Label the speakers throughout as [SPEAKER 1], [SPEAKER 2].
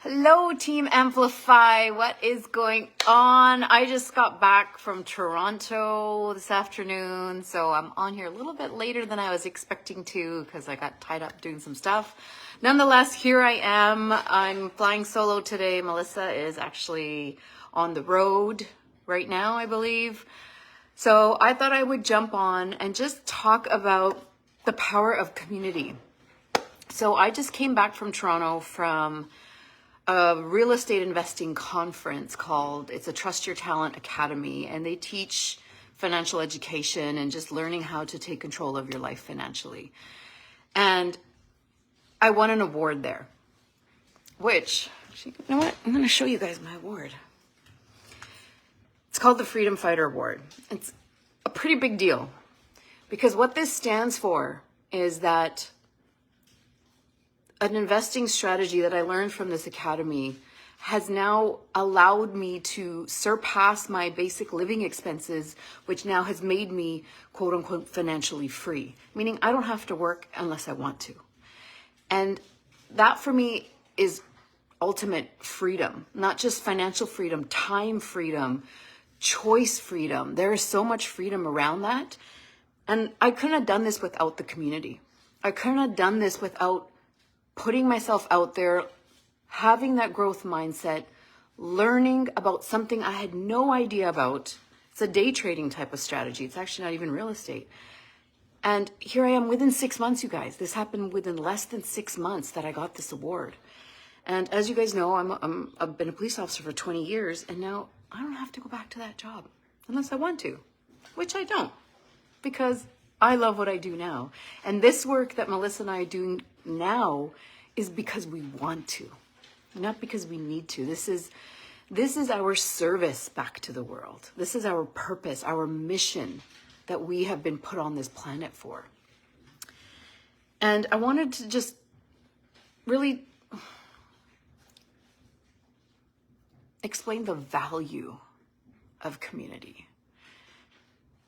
[SPEAKER 1] Hello, Team Amplify. What is going on? I just got back from Toronto this afternoon, so I'm on here a little bit later than I was expecting to because I got tied up doing some stuff. Nonetheless, here I am. I'm flying solo today. Melissa is actually on the road right now, I believe. So I thought I would jump on and just talk about the power of community. So I just came back from Toronto from a real estate investing conference called, it's a Trust Your Talent Academy, and they teach financial education and just learning how to take control of your life financially. And I won an award there, which, you know what? I'm going to show you guys my award. It's called the Freedom Fighter Award. It's a pretty big deal because what this stands for is that an investing strategy that I learned from this academy has now allowed me to surpass my basic living expenses, which now has made me, quote unquote, financially free, meaning I don't have to work unless I want to. And that for me is ultimate freedom, not just financial freedom, time freedom, choice freedom. There is so much freedom around that. And I couldn't have done this without the community. I couldn't have done this without putting myself out there, having that growth mindset, learning about something I had no idea about. It's a day trading type of strategy. It's actually not even real estate. And here I am within 6 months, you guys. This happened within less than 6 months that I got this award. And as you guys know, I've been a police officer for 20 years, and now I don't have to go back to that job unless I want to, which I don't, because I love what I do now. And this work that Melissa and I are doing now is because we want to, not because we need to. This is our service back to the world. This is our purpose, our mission that we have been put on this planet for. And I wanted to just really explain the value of community.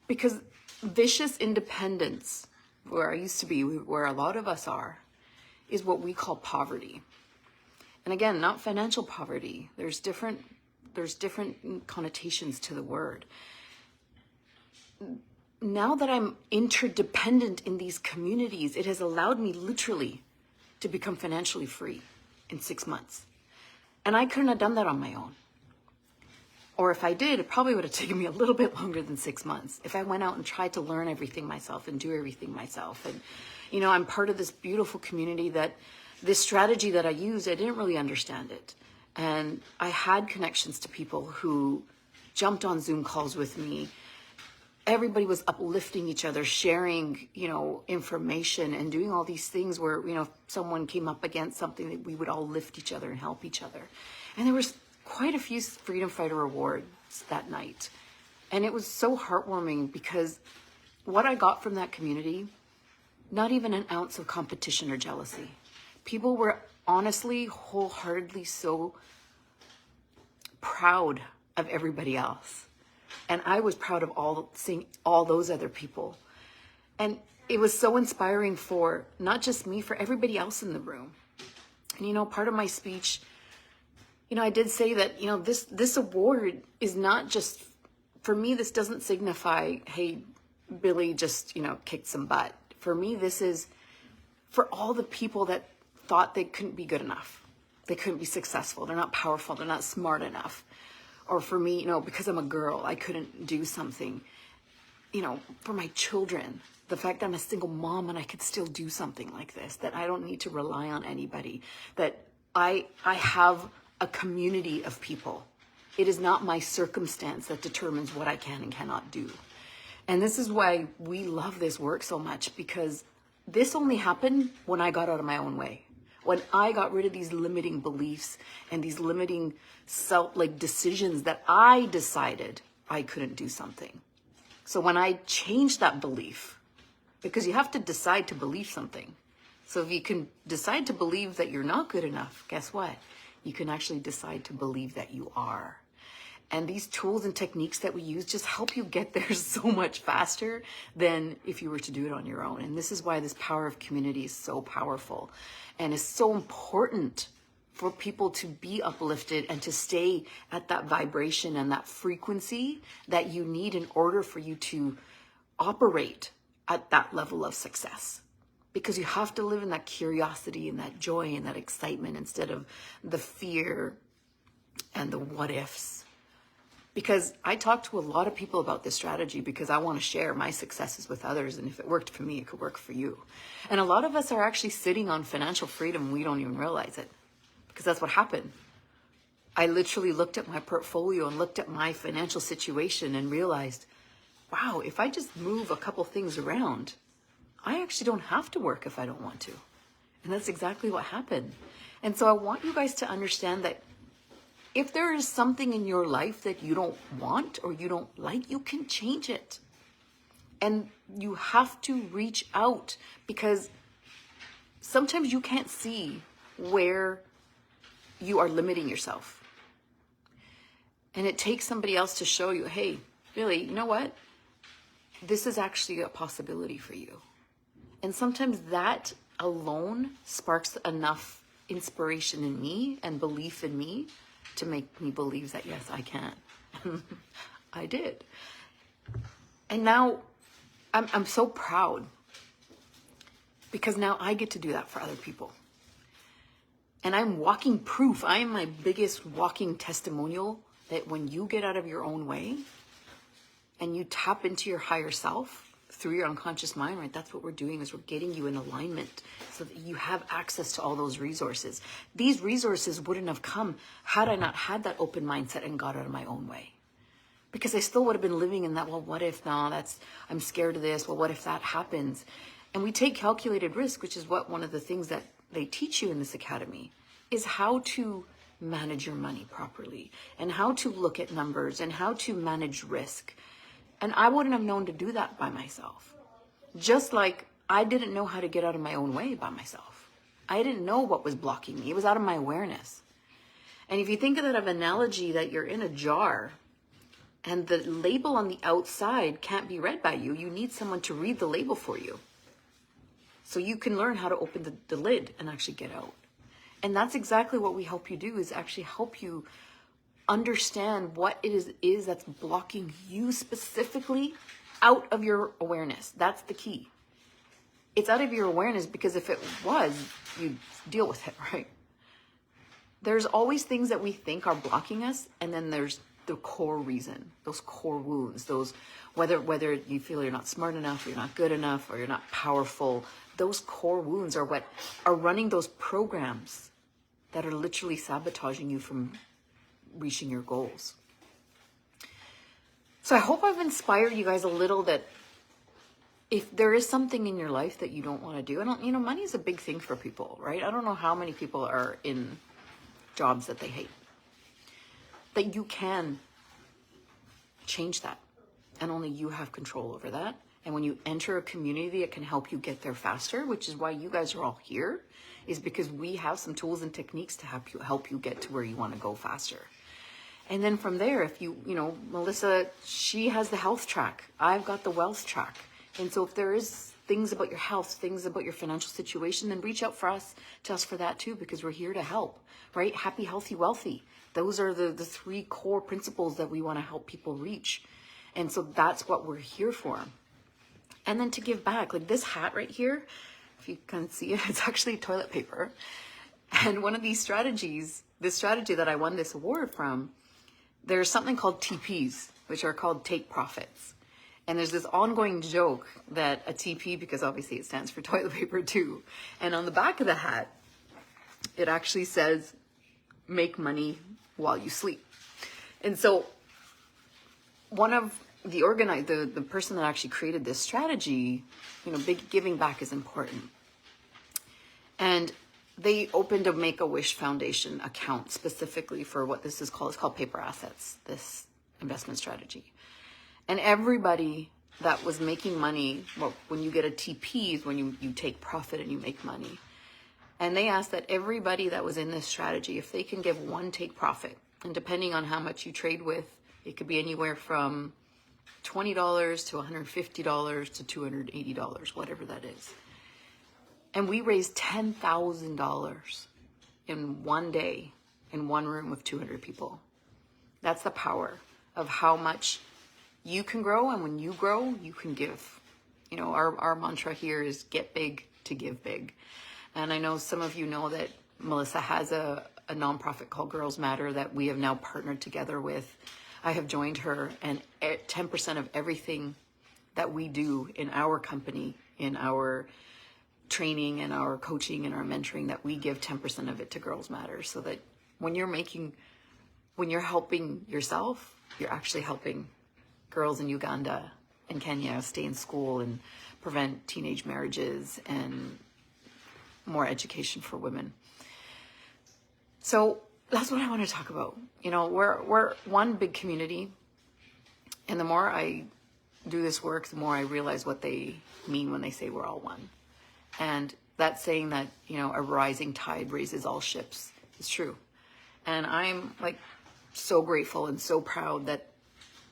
[SPEAKER 1] Because vicious independence, where I used to be, where a lot of us are, is what we call poverty. And again, not financial poverty. There's different connotations to the word. Now that I'm interdependent in these communities, it has allowed me literally to become financially free in 6 months. And I couldn't have done that on my own. Or if I did, it probably would have taken me a little bit longer than 6 months if I went out and tried to learn everything myself and do everything myself. And, you know, I'm part of this beautiful community that this strategy that I used, I didn't really understand it. And I had connections to people who jumped on Zoom calls with me. Everybody was uplifting each other, sharing, you know, information and doing all these things where, you know, if someone came up against something, that we would all lift each other and help each other. And there was quite a few Freedom Fighter awards that night. And it was so heartwarming because what I got from that community, not even an ounce of competition or jealousy. People were honestly, wholeheartedly so proud of everybody else. And I was proud of seeing all those other people. And it was so inspiring for not just me, for everybody else in the room. And, you know, part of my speech, you know, I did say that, you know, this award is not just, for me, this doesn't signify, hey, Billie just, you know, kicked some butt. For me, this is for all the people that thought they couldn't be good enough. They couldn't be successful. They're not powerful. They're not smart enough. Or for me, you know, because I'm a girl, I couldn't do something. You know, for my children, the fact that I'm a single mom and I could still do something like this, that I don't need to rely on anybody, that I have a community of people. It is not my circumstance that determines what I can and cannot do. And this is why we love this work so much, because this only happened when I got out of my own way. When I got rid of these limiting beliefs and these limiting decisions that I decided I couldn't do something. So when I changed that belief, because you have to decide to believe something. So if you can decide to believe that you're not good enough, guess what? You can actually decide to believe that you are. And these tools and techniques that we use just help you get there so much faster than if you were to do it on your own. And this is why this power of community is so powerful and is so important for people to be uplifted and to stay at that vibration and that frequency that you need in order for you to operate at that level of success. Because you have to live in that curiosity and that joy and that excitement instead of the fear and the what ifs. Because I talk to a lot of people about this strategy because I want to share my successes with others. And if it worked for me, it could work for you. And a lot of us are actually sitting on financial freedom. We don't even realize it because that's what happened. I literally looked at my portfolio and looked at my financial situation and realized, wow, if I just move a couple things around, I actually don't have to work if I don't want to. And that's exactly what happened. And so I want you guys to understand that if there is something in your life that you don't want or you don't like, you can change it. And you have to reach out because sometimes you can't see where you are limiting yourself. And it takes somebody else to show you, hey, Billie, you know what? This is actually a possibility for you. And sometimes that alone sparks enough inspiration in me and belief in me to make me believe that, yes, I can. I did. And now I'm so proud because now I get to do that for other people. And I'm walking proof. I am my biggest walking testimonial that when you get out of your own way and you tap into your higher self through your unconscious mind, right? That's what we're doing is we're getting you in alignment so that you have access to all those resources. These resources wouldn't have come had I not had that open mindset and got out of my own way. Because I still would have been living in that, well, what if now I'm scared of this. Well, what if that happens? And we take calculated risk, which is what one of the things that they teach you in this academy is how to manage your money properly and how to look at numbers and how to manage risk. And I wouldn't have known to do that by myself. Just like I didn't know how to get out of my own way by myself. I didn't know what was blocking me. It was out of my awareness. And if you think of that of analogy that you're in a jar and the label on the outside can't be read by you, you need someone to read the label for you. So you can learn how to open the lid and actually get out. And that's exactly what we help you do, is actually help you understand what it is that's blocking you specifically out of your awareness. That's the key. It's out of your awareness because if it was, you'd deal with it, right? There's always things that we think are blocking us, and then there's the core reason, those core wounds, those whether you feel you're not smart enough, or you're not good enough, or you're not powerful, those core wounds are what are running those programs that are literally sabotaging you from reaching your goals. So I hope I've inspired you guys a little that if there is something in your life that you don't want to do, and money is a big thing for people, right? I don't know how many people are in jobs that they hate. That you can change that, and only you have control over that. And when you enter a community that can help you get there faster, which is why you guys are all here, is because we have some tools and techniques to help you get to where you want to go faster. And then from there, if Melissa, she has the health track. I've got the wealth track. And so if there is things about your health, things about your financial situation, then reach out to us for that too, because we're here to help, right? Happy, healthy, wealthy. Those are the three core principles that we want to help people reach. And so that's what we're here for. And then to give back, like this hat right here, if you can see it, it's actually toilet paper. And one of these strategies, this strategy that I won this award from, there's something called TPs, which are called take profits. And there's this ongoing joke that a TP, because obviously it stands for toilet paper too, and on the back of the hat, it actually says, make money while you sleep. And so one of the person that actually created this strategy, big giving back is important. And they opened a Make-A-Wish Foundation account specifically for what this is called. It's called Paper Assets, this investment strategy. And everybody that was making money, well, when you get a TP is when you take profit and you make money. And they asked that everybody that was in this strategy, if they can give one take profit, and depending on how much you trade with, it could be anywhere from $20 to $150 to $280, whatever that is. And we raised $10,000 in one day in one room with 200 people. That's the power of how much you can grow, and when you grow, you can give. You know, our mantra here is get big to give big. And I know some of you know that Melissa has a nonprofit called Girls Matter that we have now partnered together with. I have joined her, and 10% of everything that we do in our company, in our training and our coaching and our mentoring, that we give 10% of it to Girls Matter, so that when you're helping yourself, you're actually helping girls in Uganda and Kenya stay in school and prevent teenage marriages and more education for women. So that's what I want to talk about. You know, we're one big community, and the more I do this work, the more I realize what they mean when they say we're all one. And that saying that, you know, a rising tide raises all ships is true. And I'm like so grateful and so proud that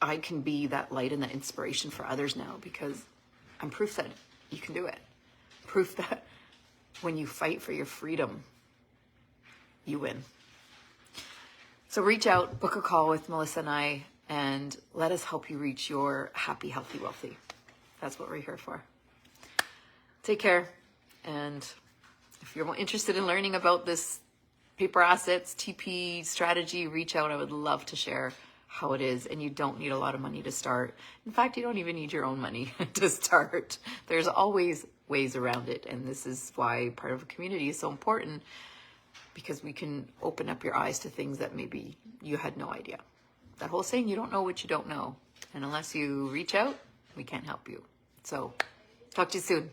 [SPEAKER 1] I can be that light and that inspiration for others now, because I'm proof that you can do it. Proof that when you fight for your freedom, you win. So reach out, book a call with Melissa and I, and let us help you reach your happy, healthy, wealthy. That's what we're here for. Take care. And if you're interested in learning about this paper assets, TP strategy, reach out. I would love to share how it is. And you don't need a lot of money to start. In fact, you don't even need your own money to start. There's always ways around it. And this is why part of a community is so important, because we can open up your eyes to things that maybe you had no idea. That whole saying, you don't know what you don't know. And unless you reach out, we can't help you. So talk to you soon.